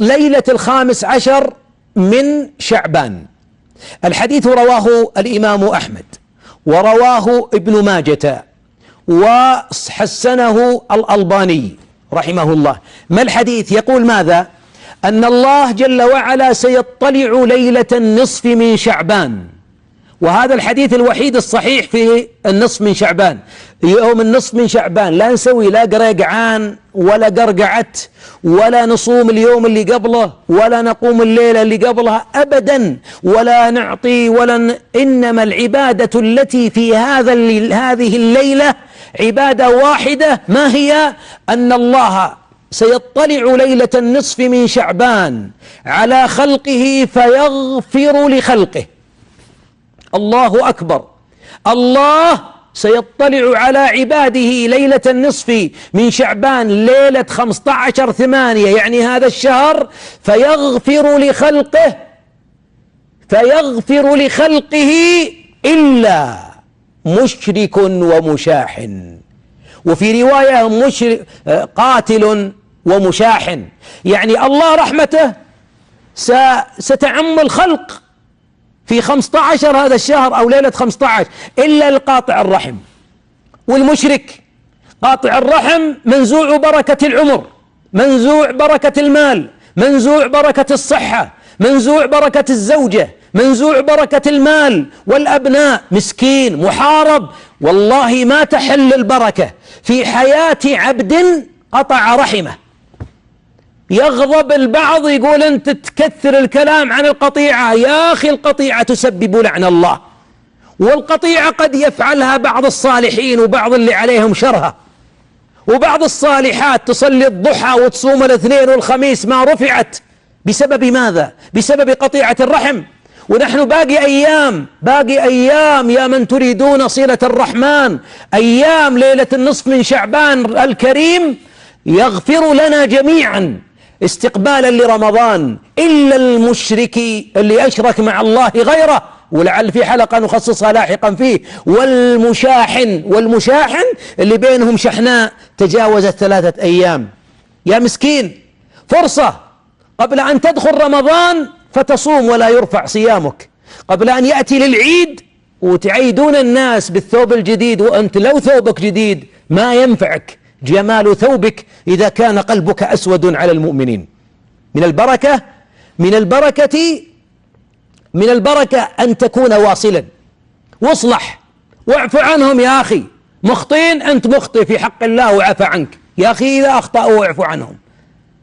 ليلة 15 من شعبان. الحديث رواه الإمام أحمد ورواه ابن ماجة وحسنه الألباني رحمه الله. ما الحديث؟ يقول ماذا؟ أن الله جل وعلا سيطلع ليلة النصف من شعبان، وهذا الحديث الوحيد الصحيح في النصف من شعبان. يوم النصف من شعبان لا نسوي لا قرقعان ولا قرقعت ولا نصوم اليوم اللي قبله ولا نقوم الليلة اللي قبلها أبدا ولا نعطي إنما العبادة التي في هذه الليلة عبادة واحدة. ما هي؟ أن الله سيطلع ليلة النصف من شعبان على خلقه فيغفر لخلقه. الله أكبر. الله سيطلع على عباده ليلة النصف من شعبان ليلة 15/8 يعني هذا الشهر، فيغفر لخلقه إلا مشرك ومشاح. وفي رواية قاتل ومشاح، يعني الله رحمته ستعم الخلق في 15 هذا الشهر أو ليلة 15 إلا القاطع الرحم والمشرك. قاطع الرحم منزوع بركة العمر، منزوع بركة المال، منزوع بركة الصحة، منزوع بركة الزوجة، منزوع بركة المال والأبناء، مسكين محارب. والله ما تحل البركة في حياة عبد قطع رحمه. يغضب البعض يقول أنت تكثر الكلام عن القطيعة. يا أخي القطيعة تسبب لعن الله، والقطيعة قد يفعلها بعض الصالحين وبعض اللي عليهم شرها، وبعض الصالحات تصلي الضحى وتصوم الاثنين والخميس ما رفعت بسبب ماذا؟ بسبب قطيعة الرحم. ونحن باقي أيام يا من تريدون صلة الرحمن، أيام ليلة النصف من شعبان الكريم يغفر لنا جميعا استقبالا لرمضان، إلا المشرك اللي أشرك مع الله غيره، ولعل في حلقة نخصصها لاحقا فيه. والمشاحن اللي بينهم شحناء تجاوزت 3 أيام. يا مسكين، فرصة قبل أن تدخل رمضان فتصوم ولا يرفع صيامك، قبل أن يأتي للعيد وتعيدون الناس بالثوب الجديد، وأنت لو ثوبك جديد ما ينفعك جمال ثوبك إذا كان قلبك أسود على المؤمنين. من البركة أن تكون واصلا، واصلح واعف عنهم. يا أخي مخطئين، أنت مخطئ في حق الله وعفى عنك. يا أخي إذا أخطأوا واعف عنهم.